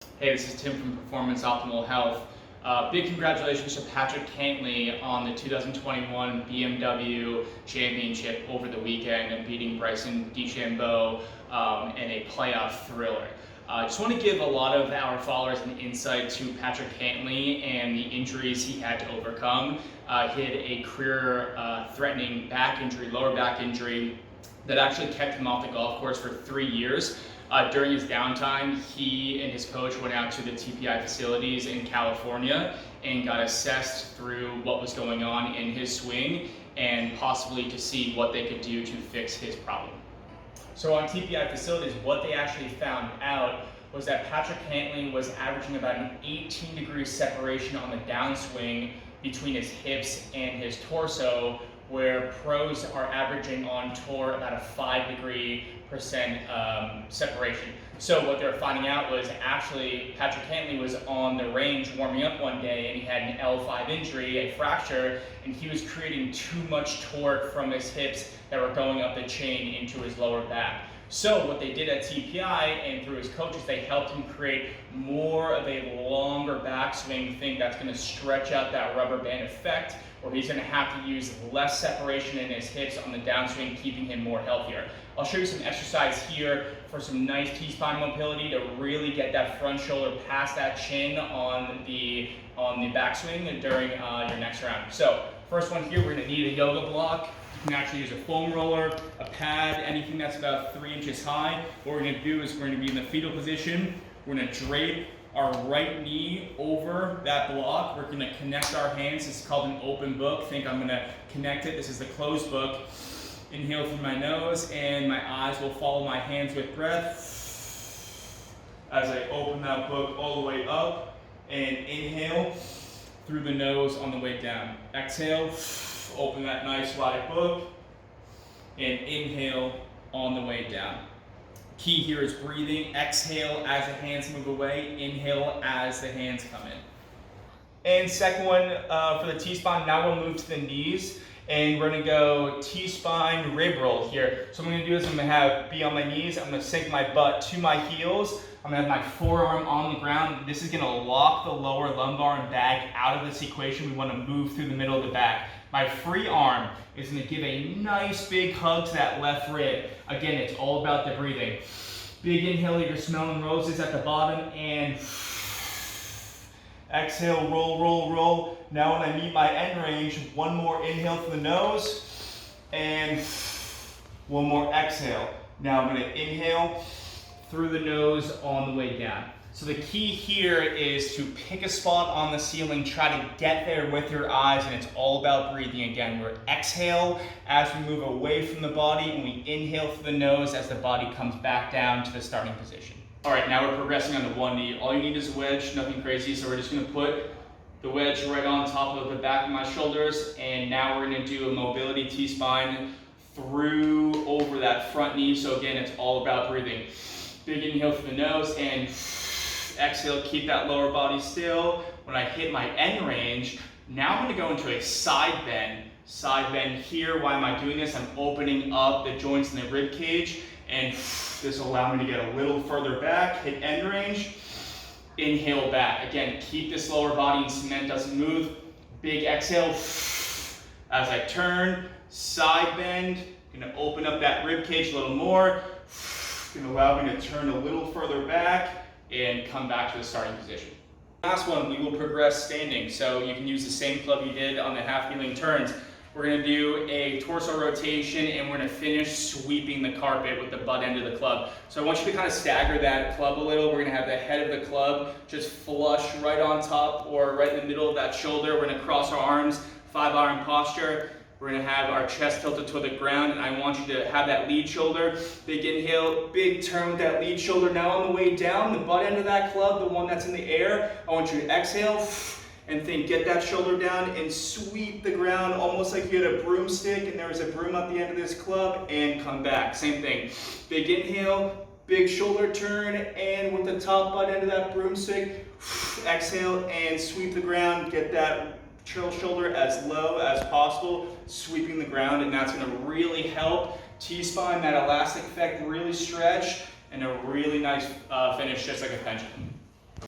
Hey, this is Tim from Performance Optimal Health. Big congratulations to Patrick Cantlay on the 2021 BMW Championship over the weekend and beating Bryson DeChambeau in a playoff thriller. I just want to give a lot of our followers an insight to Patrick Cantlay and the injuries he had to overcome. He had a career-threatening back injury, lower back injury, that actually kept him off the golf course for 3 years. During his downtime, he and his coach went out to the TPI facilities in California and got assessed through what was going on in his swing and possibly to see what they could do to fix his problem. So on TPI facilities, what they actually found out was that Patrick Cantlay was averaging about an 18-degree separation on the downswing between his hips and his torso, where pros are averaging on tour about a 5% separation. So what they're finding out was actually Patrick Cantlay was on the range warming up one day and he had an L5 injury, a fracture, and he was creating too much torque from his hips that were going up the chain into his lower back. So what they did at TPI and through his coaches, they helped him create more of a longer backswing thing that's going to stretch out that rubber band effect, or he's going to have to use less separation in his hips on the downswing, keeping him more healthier. I'll show you some exercise here for some nice T-spine mobility to really get that front shoulder past that chin on the backswing during your next round. So first one here, we're going to need a yoga block. You can actually use a foam roller, a pad, anything that's about 3 inches high. What we're going to do is we're going to be in the fetal position. We're going to drape our right knee over that block. We're going to connect our hands. This is called an open book. Think I'm going to connect it. This is the closed book. Inhale through my nose, and my eyes will follow my hands with breath as I open that book all the way up, and inhale through the nose on the way down. Exhale, open that nice wide book, and inhale on the way down. Key here is breathing. Exhale as the hands move away, inhale as the hands come in. And second one for the T-spine, now we'll move to the knees. And we're gonna go T-spine rib roll here. So what I'm gonna do is I'm gonna be on my knees, I'm gonna sink my butt to my heels, I'm gonna have my forearm on the ground. This is gonna lock the lower lumbar and back out of this equation. We wanna move through the middle of the back. My free arm is gonna give a nice big hug to that left rib. Again, it's all about the breathing. Big inhale, you're smelling roses at the bottom, and exhale, roll, roll, roll. Now when I meet my end range, one more inhale through the nose, and one more exhale. Now I'm gonna inhale through the nose on the way down. So the key here is to pick a spot on the ceiling, try to get there with your eyes, and it's all about breathing again. We're exhale as we move away from the body, and we inhale through the nose as the body comes back down to the starting position. All right, now we're progressing on the one knee. All you need is a wedge, nothing crazy. So we're just gonna put the wedge right on top of the back of my shoulders, and now we're gonna do a mobility T-spine through over that front knee. So again, it's all about breathing. Big inhale through the nose, and exhale, keep that lower body still. When I hit my end range, now I'm gonna go into a side bend. Side bend here. Why am I doing this? I'm opening up the joints in the rib cage, and this will allow me to get a little further back, hit end range, inhale back. Again, keep this lower body in cement, doesn't move. Big exhale as I turn, side bend, gonna open up that rib cage a little more, gonna allow me to turn a little further back and come back to the starting position. Last one, we will progress standing. So you can use the same club you did on the half kneeling turns. We're gonna do a torso rotation, and we're gonna finish sweeping the carpet with the butt end of the club. So I want you to kind of stagger that club a little. We're gonna have the head of the club just flush right on top or right in the middle of that shoulder. We're gonna cross our arms, 5-iron posture. We're gonna have our chest tilted to the ground, and I want you to have that lead shoulder. Big inhale, big turn with that lead shoulder. Now on the way down, the butt end of that club, the one that's in the air, I want you to exhale, and think, get that shoulder down and sweep the ground almost like you had a broomstick and there was a broom at the end of this club, and come back. Same thing. Big inhale, big shoulder turn, and with the top butt end of that broomstick, exhale and sweep the ground. Get that shoulder as low as possible, sweeping the ground, and that's going to really help T-spine, that elastic effect, really stretch, and a really nice finish, just like a pendulum.